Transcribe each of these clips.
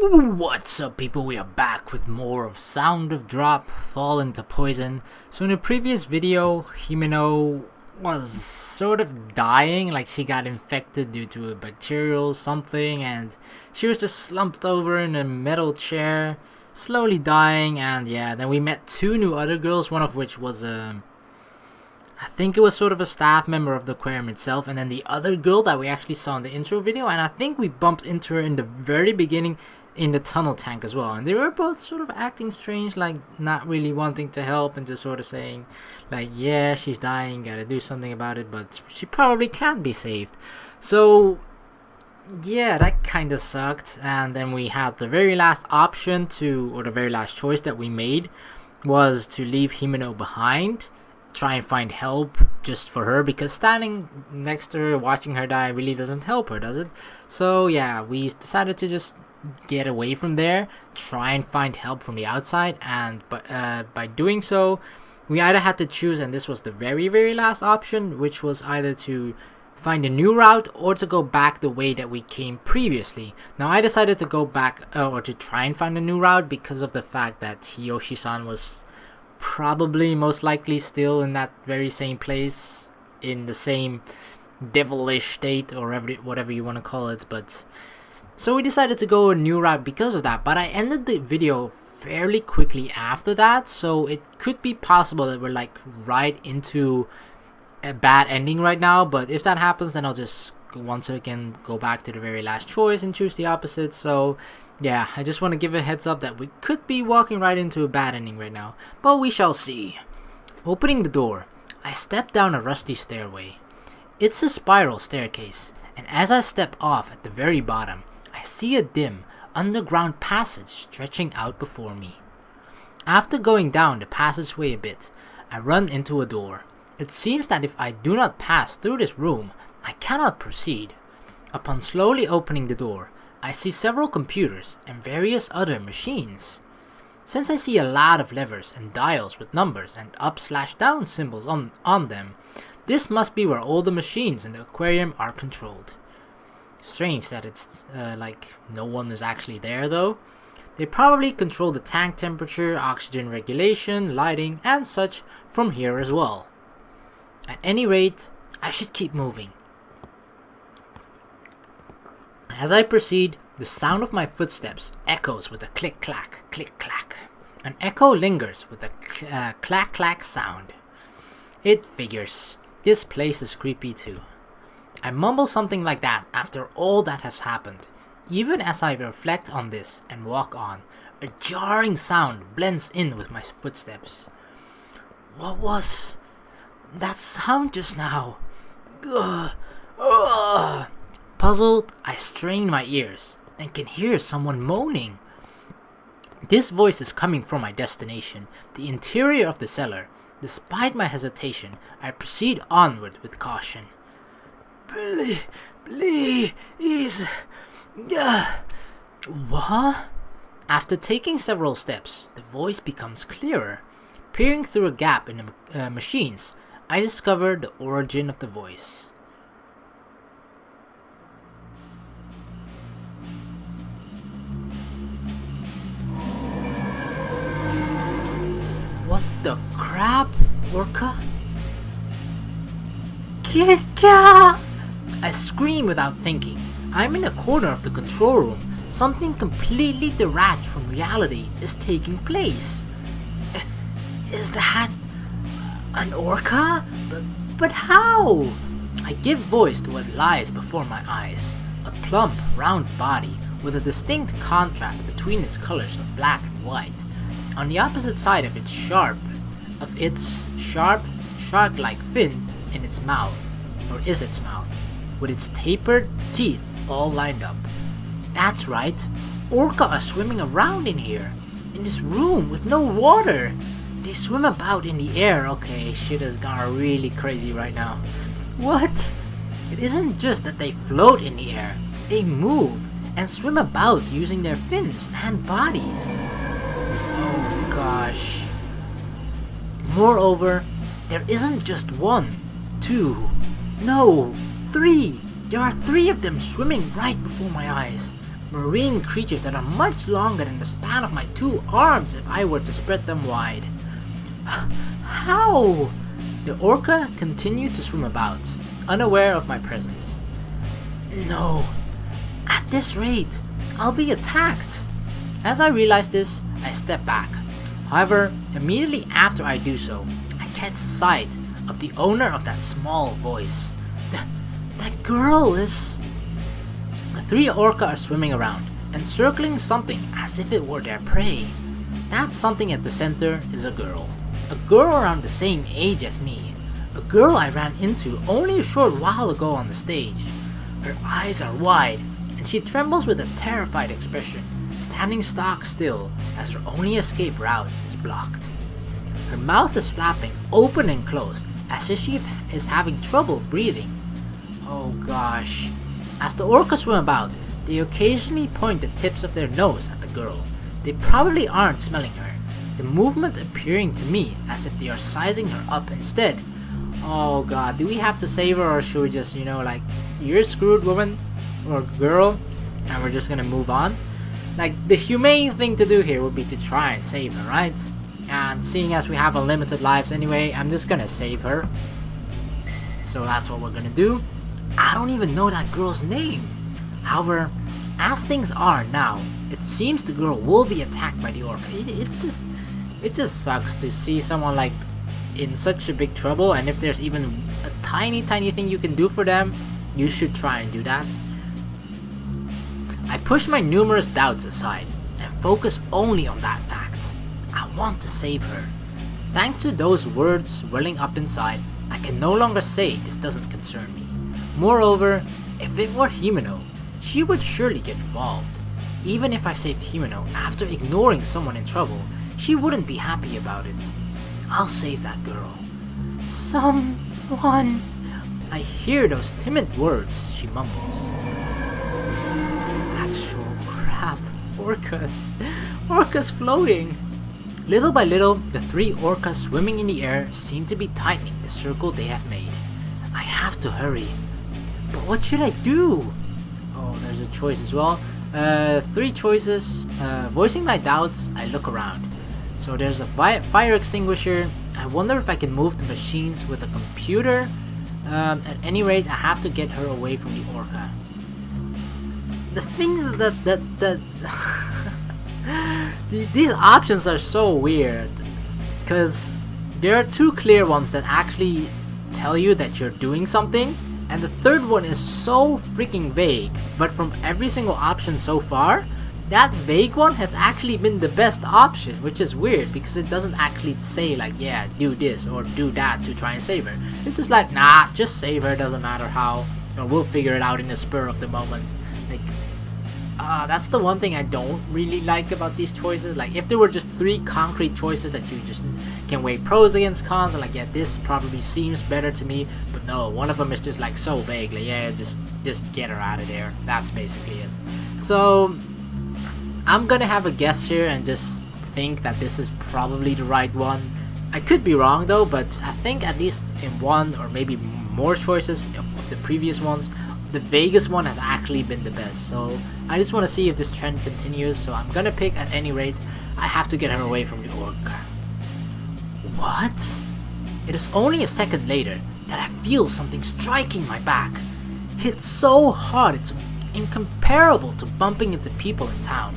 What's up, people? We are back with more of Sound of Drop Fall into Poison. So in the previous video, Himeno was sort of dying, like she got infected due to a bacterial something, and she was just slumped over in a metal chair, slowly dying. And yeah, then we met two new other girls, one of which was I think it was sort of a staff member of the aquarium itself, and then the other girl that we actually saw in the intro video, and I think we bumped into her in the very beginning in the tunnel tank as well, and they were both sort of acting strange, like not really wanting to help and just sort of saying like, yeah, she's dying, gotta do something about it, but she probably can't be saved. So yeah, that kind of sucked. And then we had the very last option or the very last choice that we made was to leave Himeno behind, try and find help just for her, because standing next to her watching her die really doesn't help her, does it? So yeah, we decided to just get away from there, try and find help from the outside, and by doing so we either had to choose, and this was the very last option, which was either to find a new route or to go back the way that we came previously. Now I decided to go back or to try and find a new route because of the fact that Hiyoshi-san was probably most likely still in that very same place, in the same devilish state, or whatever you want to call it. But so we decided to go a new route because of that, but I ended the video fairly quickly after that, so it could be possible that we're like right into a bad ending right now. But if that happens, then I'll just once again go back to the very last choice and choose the opposite. So yeah, I just want to give a heads up that we could be walking right into a bad ending right now, but we shall see. Opening the door, I step down a rusty stairway. It's a spiral staircase, and as I step off at the very bottom, I see a dim, underground passage stretching out before me. After going down the passageway a bit, I run into a door. It seems that if I do not pass through this room, I cannot proceed. Upon slowly opening the door, I see several computers and various other machines. Since I see a lot of levers and dials with numbers and up/down symbols on them, this must be where all the machines in the aquarium are controlled. Strange that it's like no one is actually there though. They probably control the tank temperature, oxygen regulation, lighting, and such from here as well. At any rate, I should keep moving. As I proceed, the sound of my footsteps echoes with a click-clack, click-clack. An echo lingers with a clack-clack sound. It figures. This place is creepy too. I mumble something like that after all that has happened. Even as I reflect on this and walk on, a jarring sound blends in with my footsteps. What was that sound just now? Ugh. Ugh. Puzzled, I strain my ears and can hear someone moaning. This voice is coming from my destination, the interior of the cellar. Despite my hesitation, I proceed onward with caution. Please. What? After taking several steps, the voice becomes clearer. Peering through a gap in the machines, I discover the origin of the voice. What the crap, Orca? Kika! I scream without thinking. I'm in a corner of the control room. Something completely detached from reality is taking place. Is that an orca? But how? I give voice to what lies before my eyes. A plump, round body with a distinct contrast between its colors of black and white. On the opposite side of its sharp, shark-like fin in its mouth, or is its mouth, with its tapered teeth all lined up. That's right, orca are swimming around in here, in this room with no water. They swim about in the air. Okay, shit has gone really crazy right now. What? It isn't just that they float in the air, they move and swim about using their fins and bodies. Oh gosh. Moreover, there isn't just one, two, no, three. There are three of them swimming right before my eyes. Marine creatures that are much longer than the span of my 2 arms if I were to spread them wide. How? The orca continued to swim about, unaware of my presence. No. At this rate, I'll be attacked. As I realize this, I step back. However, immediately after I do so, I catch sight of the owner of that small voice. That girl is... The 3 orca are swimming around, encircling something as if it were their prey. That something at the center is a girl. A girl around the same age as me. A girl I ran into only a short while ago on the stage. Her eyes are wide, and she trembles with a terrified expression, standing stock still as her only escape route is blocked. Her mouth is flapping open and closed as if she is having trouble breathing. Oh gosh. As the orcas swim about, they occasionally point the tips of their nose at the girl. They probably aren't smelling her, the movement appearing to me as if they are sizing her up instead. Oh god, do we have to save her, or should we just, like, you're screwed, woman or girl, and we're just gonna move on? Like, the humane thing to do here would be to try and save her, right? And seeing as we have unlimited lives anyway, I'm just gonna save her. So that's what we're gonna do. I don't even know that girl's name. However, as things are now, it seems the girl will be attacked by the orca. It just sucks to see someone like in such a big trouble, and if there's even a tiny thing you can do for them, you should try and do that. I push my numerous doubts aside and focus only on that fact. I want to save her. Thanks to those words welling up inside, I can no longer say this doesn't concern me. Moreover, if it were Himeno, she would surely get involved. Even if I saved Himeno after ignoring someone in trouble, she wouldn't be happy about it. I'll save that girl. Someone... I hear those timid words she mumbles. Actual crap. Orcas floating. Little by little, the 3 orcas swimming in the air seem to be tightening the circle they have made. I have to hurry. But what should I do? Oh, there's a choice as well. 3 choices. Voicing my doubts, I look around. So there's a fire extinguisher. I wonder if I can move the machines with a computer. At any rate, I have to get her away from the orca. The things that these options are so weird, because there are 2 clear ones that actually tell you that you're doing something, and the third one is so freaking vague. But from every single option so far, that vague one has actually been the best option, which is weird because it doesn't actually say like, yeah, do this or do that to try and save her. It's just like, nah, just save her, doesn't matter how, or we'll figure it out in the spur of the moment. Like, that's the one thing I don't really like about these choices. Like, if there were just 3 concrete choices that you just can weigh pros against cons, and like, yeah, this probably seems better to me, but no, one of them is just like so vague, like, yeah, just get her out of there. That's basically it. So I'm gonna have a guess here and just think that this is probably the right one. I could be wrong though, but I think at least in one or maybe more choices of the previous ones, the vaguest one has actually been the best. So I just want to see if this trend continues, so I'm gonna pick, at any rate, I have to get her away from the orca. What? It is only a second later that I feel something striking my back. Hit so hard it's incomparable to bumping into people in town.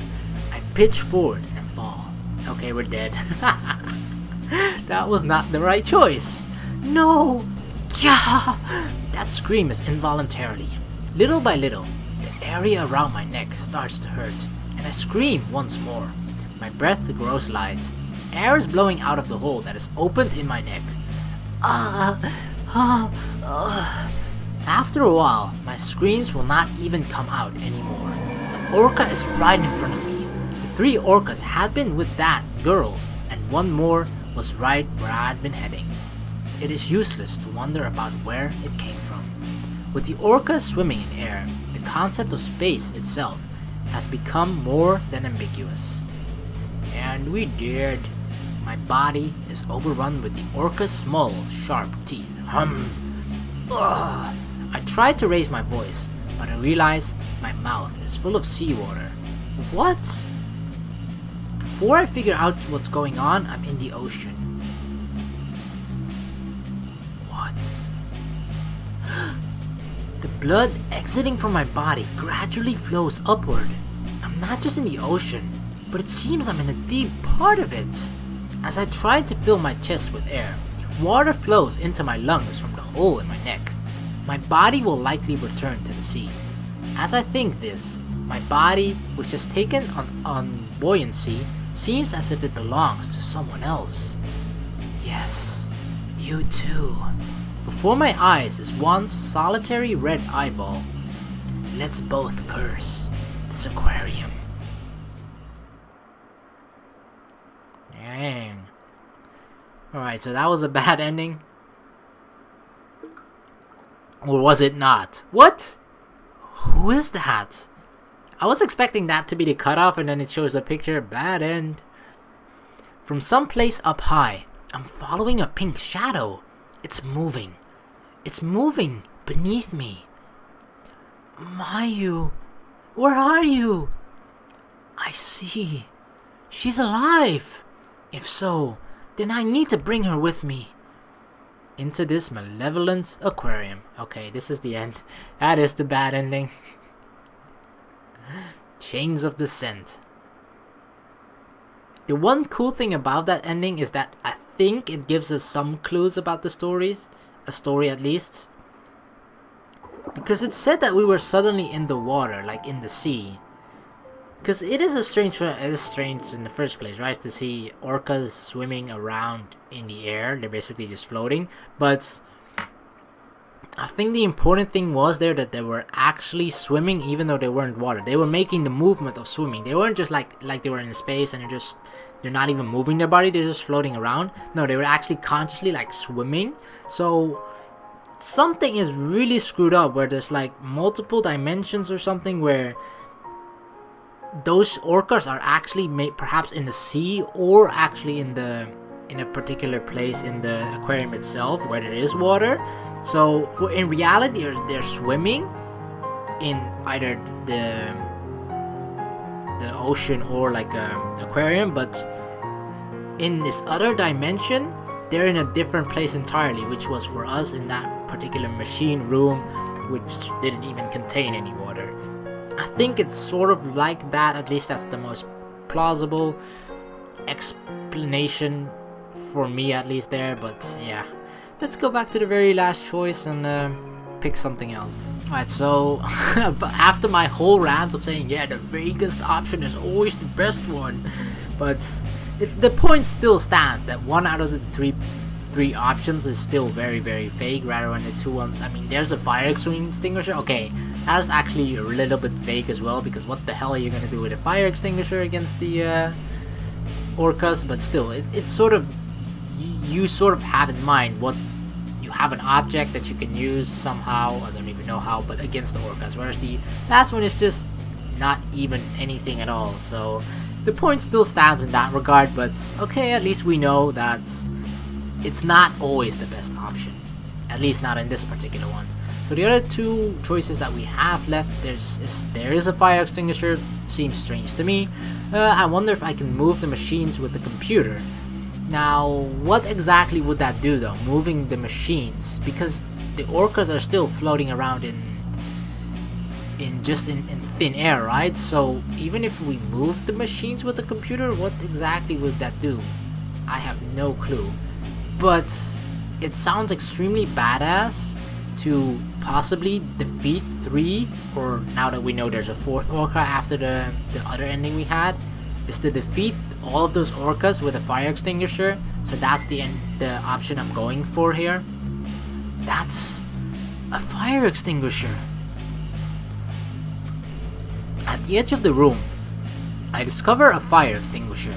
I pitch forward and fall. Okay, we're dead. That was not the right choice. No! Yeah! That scream is involuntarily. Little by little, the area around my neck starts to hurt, and I scream once more. My breath grows light. Air is blowing out of the hole that is opened in my neck. After a while, my screams will not even come out anymore. An orca is right in front of me. The 3 orcas had been with that girl, and one more was right where I had been heading. It is useless to wonder about where it came from. With the orcas swimming in air, the concept of space itself has become more than ambiguous. And we did. My body is overrun with the orca's small, sharp teeth. Ugh. I tried to raise my voice, but I realize my mouth is full of seawater. What? Before I figure out what's going on, I'm in the ocean. What? The blood exiting from my body gradually flows upward. I'm not just in the ocean, but it seems I'm in a deep part of it. As I try to fill my chest with air, water flows into my lungs from the hole in my neck. My body will likely return to the sea. As I think this, my body, which has taken on buoyancy, seems as if it belongs to someone else. Yes, you too. Before my eyes is one solitary red eyeball. Let's both curse this aquarium. Dang. Alright, so that was a bad ending. Or was it not? What? Who is that? I was expecting that to be the cutoff, and then it shows the picture. Bad end. From someplace up high, I'm following a pink shadow. It's moving. It's moving beneath me. Mayu, where are you? I see. She's alive. If so, then I need to bring her with me. Into this malevolent aquarium. Okay, this is the end. That is the bad ending. Chains of Descent. The one cool thing about that ending is that I think it gives us some clues about the stories. A story at least. Because it said that we were suddenly in the water, like in the sea. Because it is strange in the first place, right? To see orcas swimming around in the air. They're basically just floating. But I think the important thing was there that they were actually swimming even though they weren't water. They were making the movement of swimming. They weren't just like they were in space and they're not even moving their body. They're just floating around. No, they were actually consciously like swimming. So something is really screwed up where there's like multiple dimensions or something where those orcas are actually perhaps in the sea or actually in a particular place in the aquarium itself where there is water. So in reality they're swimming in either the ocean or like a aquarium, but in this other dimension they're in a different place entirely, which was for us in that particular machine room which didn't even contain any water. I think it's sort of like that, at least that's the most plausible explanation for me at least there, but yeah. Let's go back to the very last choice and pick something else. Alright, so after my whole rant of saying, yeah, the vaguest option is always the best one, but the point still stands that one out of the three options is still very, very vague rather than the two ones. I mean, there's a fire extinguisher. Okay, that's actually a little bit vague as well, because what the hell are you gonna do with a fire extinguisher against the orcas? But still, it's sort of, you sort of have in mind what you have, an object that you can use somehow, I don't even know how, but against the orcas, whereas the last one is just not even anything at all. So the point still stands in that regard, but okay, at least we know that it's not always the best option, at least not in this particular one. So the other two choices that we have left, there is a fire extinguisher. Seems strange to me. I wonder if I can move the machines with the computer. Now, what exactly would that do though, moving the machines? Because the orcas are still floating around in thin air, right? So even if we move the machines with the computer, what exactly would that do? I have no clue. But it sounds extremely badass to possibly defeat 3, or now that we know there's a 4th orca after the other ending we had, is to defeat all of those orcas with a fire extinguisher. So that's the option I'm going for here. That's a fire extinguisher. At the edge of the room, I discover a fire extinguisher.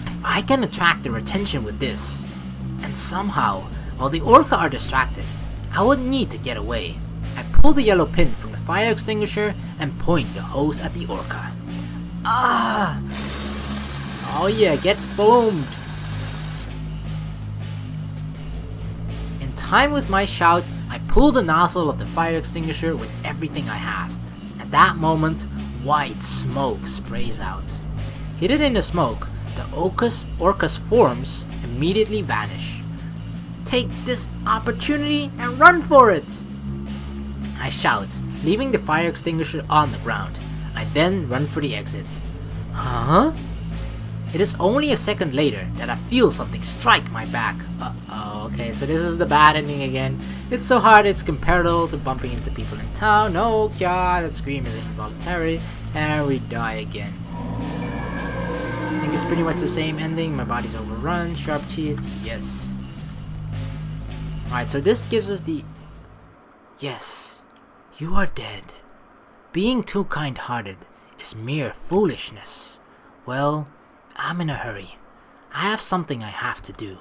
If I can attract their attention with this, and somehow, while the orca are distracted, I would need to get away. I pull the yellow pin from the fire extinguisher and point the hose at the orca. Ah! Oh yeah, get foamed! In time with my shout, I pull the nozzle of the fire extinguisher with everything I have. At that moment, white smoke sprays out. Hidden in the smoke, the Orca's forms immediately vanish. Take this opportunity and run for it! I shout, leaving the fire extinguisher on the ground. I then run for the exit. Huh? It is only a second later that I feel something strike my back. Uh-oh, okay, so this is the bad ending again. It's so hard it's comparable to bumping into people in town. Oh god, that scream is involuntary. And we die again. I think it's pretty much the same ending. My body's overrun, sharp teeth, yes. Alright, so this gives us the... Yes, you are dead. Being too kind-hearted is mere foolishness. Well, I'm in a hurry. I have something I have to do.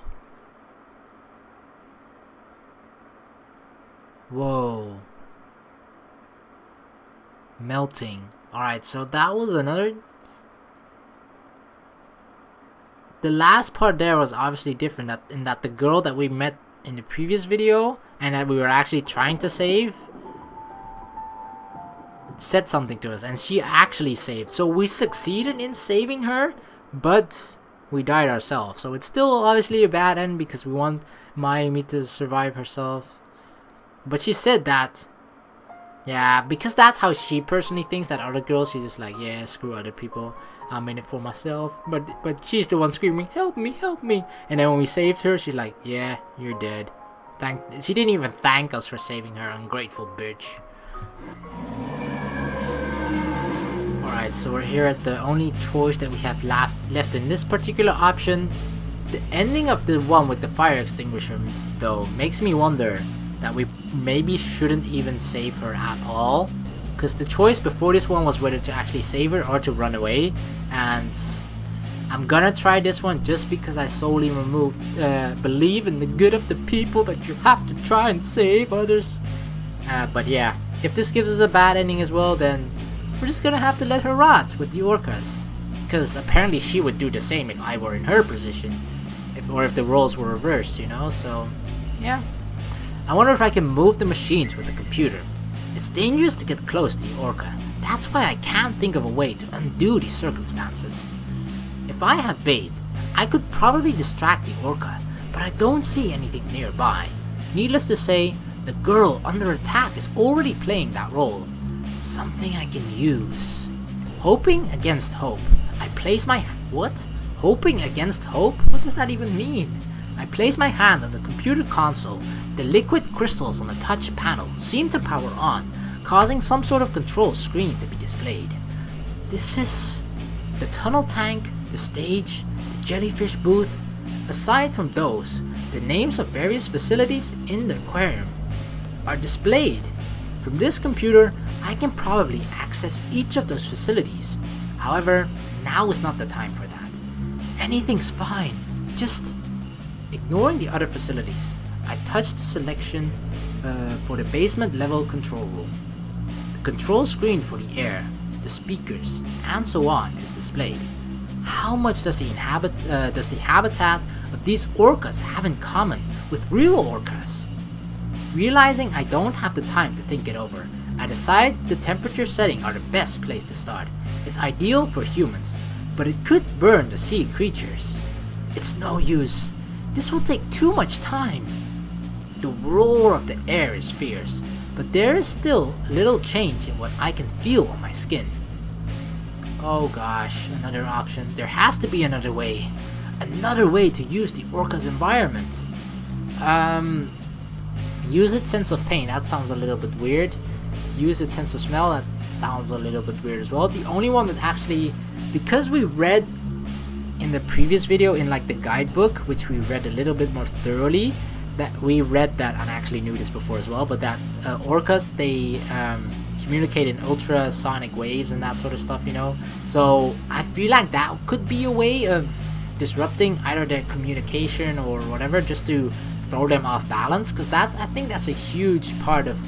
Whoa. Melting. Alright, so that was another... The last part there was obviously different in that the girl that we met in the previous video and that we were actually trying to save said something to us, and she actually saved. So we succeeded in saving her, but we died ourselves. So it's still obviously a bad end because we want Mayu to survive herself. But she said that, yeah, because that's how she personally thinks that other girls, she's just like, yeah, screw other people, I'm in it for myself. But she's the one screaming, help me, help me. And then when we saved her, she's like, yeah, you're dead. She didn't even thank us for saving her, ungrateful bitch. Alright, so we're here at the only choice that we have left in this particular option. The ending of the one with the fire extinguisher, though, makes me wonder that we maybe shouldn't even save her at all. Because the choice before this one was whether to actually save her or to run away. And I'm gonna try this one just because I solely believe in the good of the people, that you have to try and save others. But yeah, if this gives us a bad ending as well, then we're just gonna have to let her rot with the orcas. Because apparently she would do the same if I were in her position. If the roles were reversed, you know, so yeah. I wonder if I can move the machines with the computer. It's dangerous to get close to the orca. That's why I can't think of a way to undo these circumstances. If I had bait, I could probably distract the orca, but I don't see anything nearby. Needless to say, the girl under attack is already playing that role. Something I can use. Hoping against hope. I place my... What? Hoping against hope? What does that even mean? I place my hand on the computer console. The liquid crystals on the touch panel seem to power on, causing some sort of control screen to be displayed. This is... the tunnel tank, the stage, the jellyfish booth. Aside from those, the names of various facilities in the aquarium are displayed. From this computer, I can probably access each of those facilities. However, now is not the time for that. Anything's fine. Just ignoring the other facilities, I touch the selection for the basement level control room. The control screen for the air, the speakers, and so on is displayed. How much does the habitat of these orcas have in common with real orcas? Realizing I don't have the time to think it over, I decide the temperature setting are the best place to start. It's ideal for humans, but it could burn the sea creatures. It's no use. This will take too much time. The roar of the air is fierce, but there is still a little change in what I can feel on my skin. Oh gosh, another option. There has to be another way. Another way to use the orca's environment. Use its sense of pain. That sounds a little bit weird. Use its sense of smell. That sounds a little bit weird as well. The only one that actually, because we read in the previous video in like the guidebook, which we read a little bit more thoroughly, that we read that, and I actually knew this before as well, but that orcas, they communicate in ultrasonic waves and that sort of stuff, you know. So I feel like that could be a way of disrupting either their communication or whatever, just to throw them off balance, because I think that's a huge part of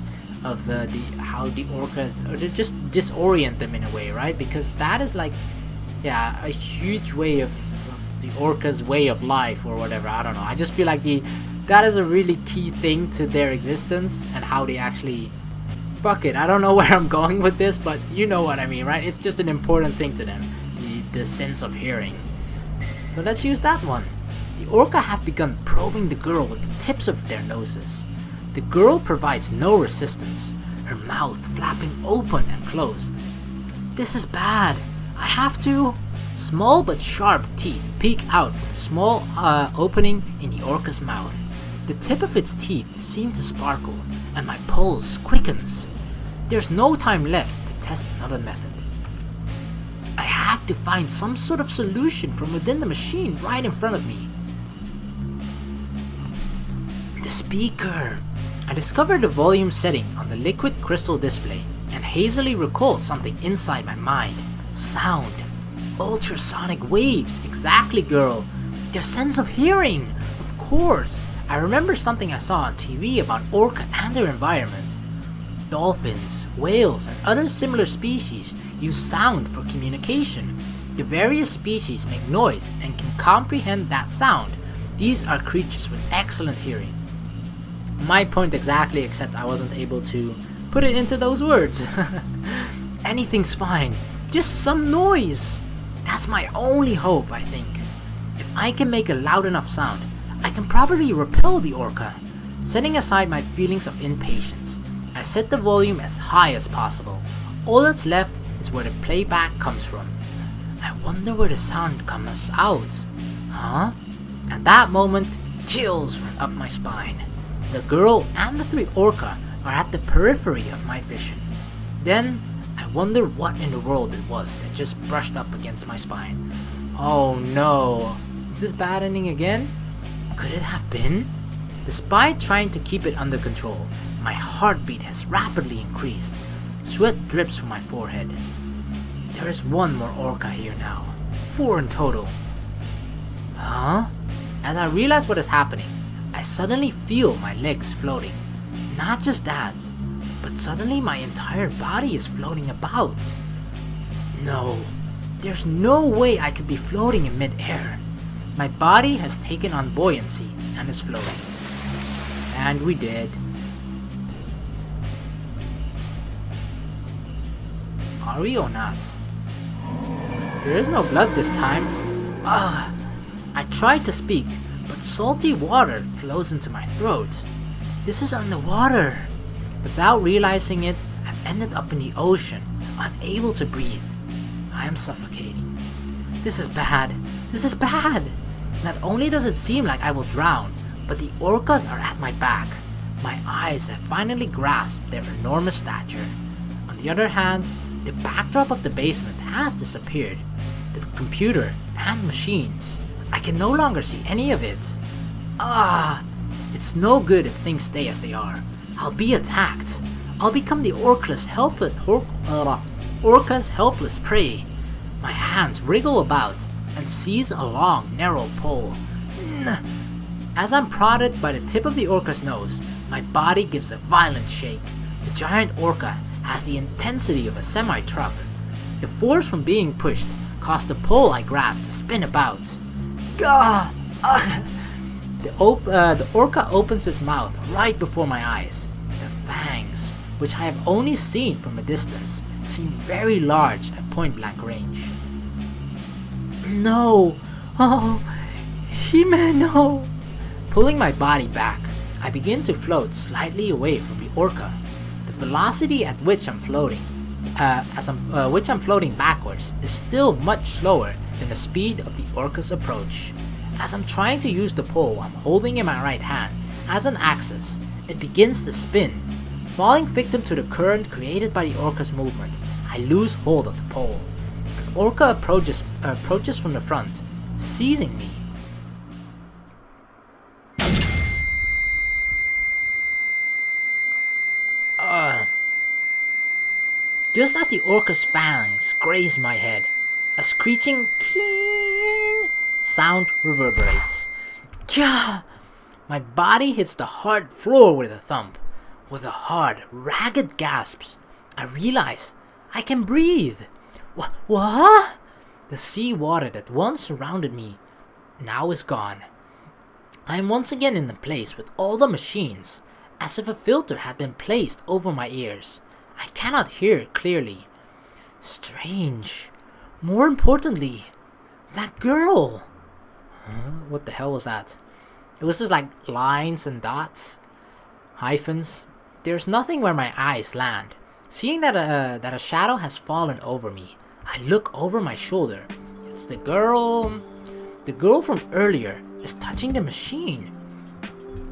the how the orcas, or to just disorient them in a way, right? Because that is like, yeah, a huge way of the orca's way of life or whatever. I don't know. I just feel like the that is a really key thing to their existence and how they actually... Fuck it, I don't know where I'm going with this, but you know what I mean, right? It's just an important thing to them, the sense of hearing. So let's use that one. The orca have begun probing the girl with the tips of their noses. The girl provides no resistance, her mouth flapping open and closed. This is bad. I have to... Small but sharp teeth peek out from a small opening in the orca's mouth. The tip of its teeth seem to sparkle, and my pulse quickens. There's no time left to test another method. I have to find some sort of solution from within the machine right in front of me. The speaker. I discovered the volume setting on the liquid crystal display and hazily recall something inside my mind. Sound. Ultrasonic waves. Exactly, girl. Their sense of hearing. Of course. I remember something I saw on TV about orca and their environment. Dolphins, whales, and other similar species use sound for communication. The various species make noise and can comprehend that sound. These are creatures with excellent hearing. My point exactly, except I wasn't able to put it into those words. Anything's fine. Just some noise. That's my only hope, I think. If I can make a loud enough sound, I can probably repel the orca. Setting aside my feelings of impatience, I set the volume as high as possible. All that's left is where the playback comes from. I wonder where the sound comes out. Huh? At that moment, chills run up my spine. The girl and the 3 orca are at the periphery of my vision. Then, I wonder what in the world it was that just brushed up against my spine. Oh no. Is this bad ending again? Could it have been? Despite trying to keep it under control, my heartbeat has rapidly increased. Sweat drips from my forehead. There is one more orca here now. 4 in total. Huh? As I realize what is happening, I suddenly feel my legs floating. Not just that, but suddenly my entire body is floating about. No, there's no way I could be floating in mid-air. My body has taken on buoyancy and is floating. And we did. Are we or not? There is no blood this time. Ugh. I tried to speak, but salty water flows into my throat. This is underwater. Without realizing it, I've ended up in the ocean, unable to breathe. I am suffocating. This is bad. This is bad. Not only does it seem like I will drown, but the orcas are at my back. My eyes have finally grasped their enormous stature. On the other hand, the backdrop of the basement has disappeared. The computer and machines. I can no longer see any of it. It's no good if things stay as they are. I'll be attacked. I'll become the orca's helpless prey. My hands wriggle about and seize a long, narrow pole. As I'm prodded by the tip of the orca's nose, my body gives a violent shake. The giant orca has the intensity of a semi-truck. The force from being pushed caused the pole I grabbed to spin about. The orca opens its mouth right before my eyes. The fangs, which I have only seen from a distance, seem very large at point-blank range. No! Oh, Himeno! Pulling my body back, I begin to float slightly away from the orca. The velocity at which I'm floating, backwards, is still much slower than the speed of the orca's approach. As I'm trying to use the pole I'm holding in my right hand as an axis, it begins to spin. Falling victim to the current created by the orca's movement, I lose hold of the pole. An orca approaches from the front, seizing me. Just as the orca's fangs graze my head, a screeching keen sound reverberates. Gah! My body hits the hard floor with a thump. With a hard, ragged gasp, I realize I can breathe. What? The sea water that once surrounded me now is gone. I am once again in the place with all the machines, as if a filter had been placed over my ears. I cannot hear clearly. Strange. More importantly, that girl. What the hell was that? It was just like lines and dots, hyphens. There's nothing where my eyes land. Seeing that a shadow has fallen over me, I look over my shoulder. It's the girl. The girl from earlier is touching the machine.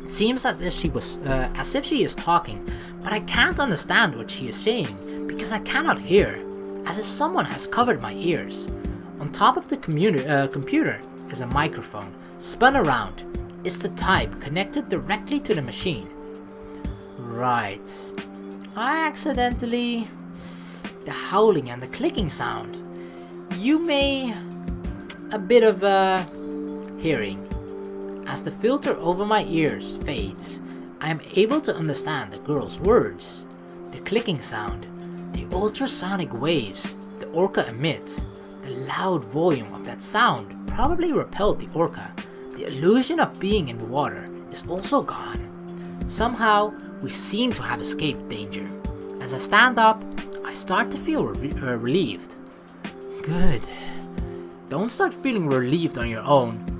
It seems as if she is talking, but I can't understand what she is saying because I cannot hear, as if someone has covered my ears. On top of the computer is a microphone spun around. It's the type connected directly to the machine. Right. I accidentally... The howling and the clicking sound. You may... A bit of hearing. As the filter over my ears fades, I am able to understand the girl's words. The clicking sound, the ultrasonic waves the Orca emits, the loud volume of that sound probably repelled the Orca. The illusion of being in the water is also gone. Somehow, we seem to have escaped danger. As I stand up, I start to feel relieved. Good. Don't start feeling relieved on your own.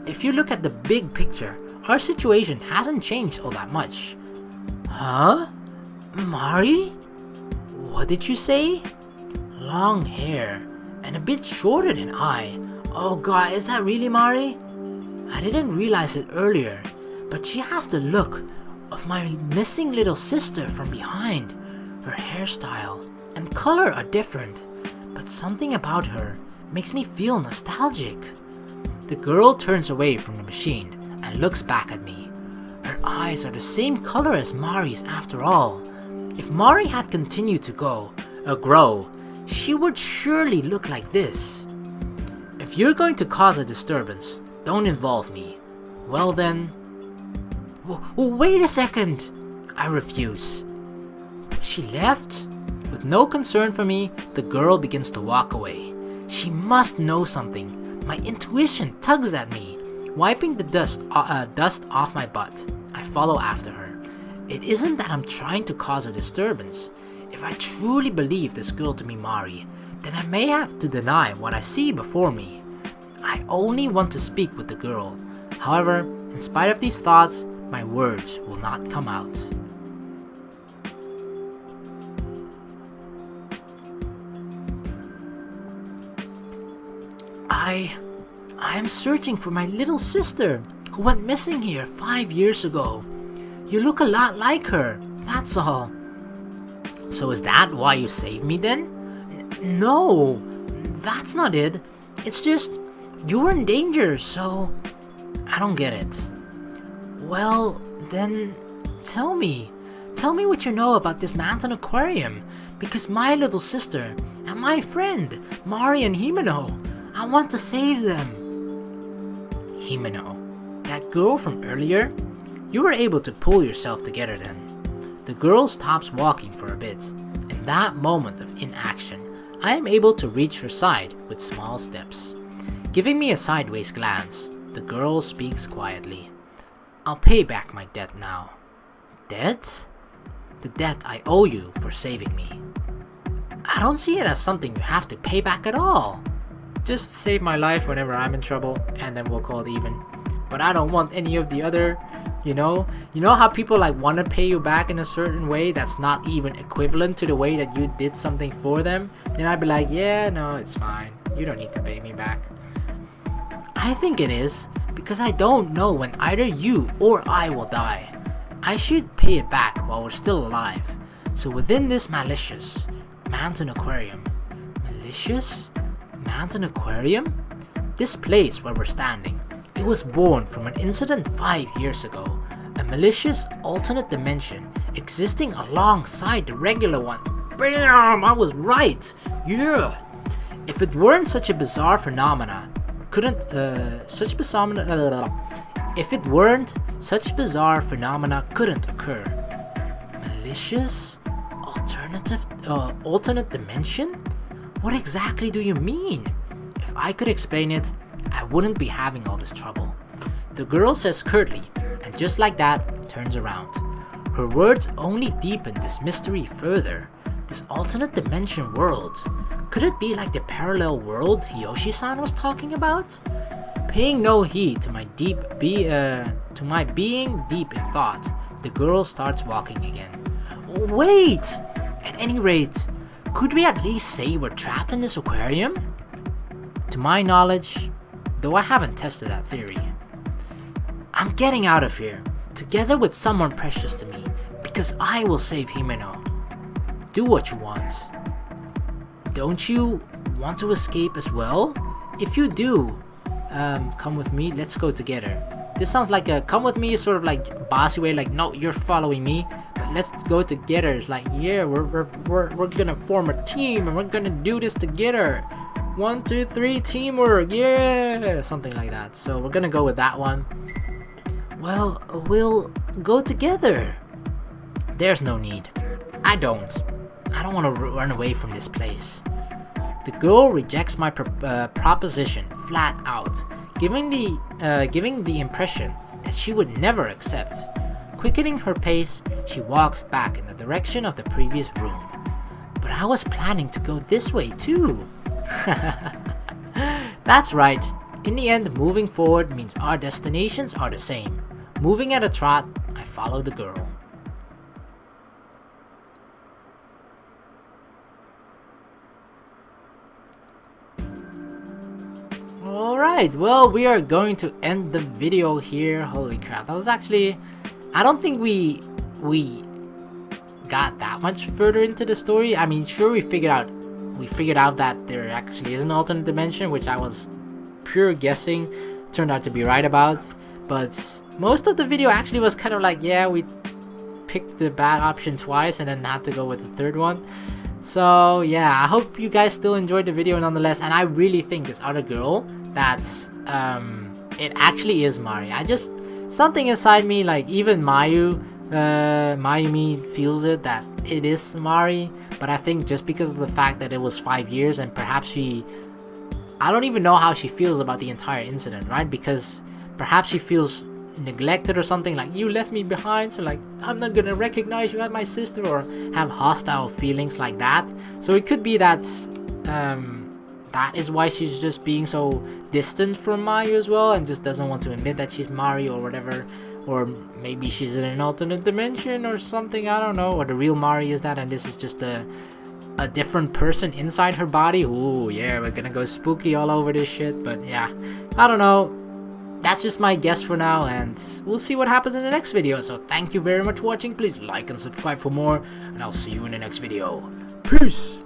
If you look at the big picture, our situation hasn't changed all that much. Huh? Mari? What did you say? Long hair, and a bit shorter than I. Oh god, is that really Mari? I didn't realize it earlier, but she has the look of my missing little sister from behind. Her hairstyle and color are different, but something about her makes me feel nostalgic. The girl turns away from the machine and looks back at me. Her eyes are the same color as Mari's after all. If Mari had continued to grow, she would surely look like this. If you're going to cause a disturbance, don't involve me. Well then... Wait a second! I refuse. She left? With no concern for me, the girl begins to walk away. She must know something. My intuition tugs at me. Wiping the dust off my butt, I follow after her. It isn't that I'm trying to cause a disturbance. If I truly believe this girl to be Mari, then I may have to deny what I see before me. I only want to speak with the girl. However, in spite of these thoughts, my words will not come out. I am searching for my little sister who went missing here 5 years ago. You look a lot like her, that's all. So is that why you saved me then? No, that's not it. It's just, you were in danger, so... I don't get it. Well, then, tell me what you know about this Manten Aquarium, because my little sister and my friend, Mayu and Himeno, I want to save them. Himeno, that girl from earlier? You were able to pull yourself together then. The girl stops walking for a bit. In that moment of inaction, I am able to reach her side with small steps. Giving me a sideways glance, the girl speaks quietly. I'll pay back my debt now. Debt? The debt I owe you for saving me. I don't see it as something you have to pay back at all. Just save my life whenever I'm in trouble, and then we'll call it even. But I don't want any of the other, you know how people like want to pay you back in a certain way that's not even equivalent to the way that you did something for them? Then I'd be like, yeah, no, it's fine. You don't need to pay me back. I think it is, because I don't know when either you or I will die. I should pay it back while we're still alive. So within this malicious Manten Aquarium. Malicious? Manten Aquarium? This place where we're standing, it was born from an incident 5 years ago. A malicious alternate dimension existing alongside the regular one. Bam! I was right! Yeah! If it weren't such a bizarre phenomena, if it weren't, such bizarre phenomena couldn't occur. Malicious? Alternate dimension? What exactly do you mean? If I could explain it, I wouldn't be having all this trouble. The girl says curtly, and just like that, turns around. Her words only deepen this mystery further. This alternate dimension world. Could it be like the parallel world Yoshi-san was talking about? Paying no heed to my being deep in thought, the girl starts walking again. Wait! At any rate, could we at least say we're trapped in this aquarium? To my knowledge, though I haven't tested that theory. I'm getting out of here, together with someone precious to me, because I will save Himeno. Do what you want. Don't you want to escape as well? If you do, come with me, let's go together. This sounds like a come with me sort of like bossy way, like no, you're following me, but let's go together. It's like, yeah, we're gonna form a team and we're gonna do this together. 1, 2, 3, teamwork, yeah, something like that. So we're gonna go with that one. Well, we'll go together. There's no need. I don't want to run away from this place. The girl rejects my proposition flat out, giving the impression that she would never accept. Quickening her pace, she walks back in the direction of the previous room. But I was planning to go this way too. That's right. In the end, moving forward means our destinations are the same. Moving at a trot, I follow the girl. Alright, well, we are going to end the video here. Holy crap, that was actually... I don't think we got that much further into the story. I mean, sure, we figured out that there actually is an alternate dimension, which I was pure guessing, turned out to be right about. But most of the video actually was kind of like, yeah, we picked the bad option twice and then had to go with the third one. So yeah, I hope you guys still enjoyed the video nonetheless, and I really think this other girl, that it actually is Mari. Something inside me, like even Mayumi feels it, that it is Mari, but I think just because of the fact that it was 5 years, and perhaps I don't even know how she feels about the entire incident, right? Because perhaps she feels neglected or something, like you left me behind, so like I'm not gonna recognize you as my sister, or have hostile feelings like that. So it could be that that is why she's just being so distant from Mayu as well, and just doesn't want to admit that she's Mari or whatever. Or maybe she's in an alternate dimension or something, I don't know. Or the real Mari is that, and this is just a different person inside her body. Ooh, yeah, we're gonna go spooky all over this shit. But yeah, I don't know. That's just my guess for now, and we'll see what happens in the next video. So thank you very much for watching. Please like and subscribe for more, and I'll see you in the next video. Peace!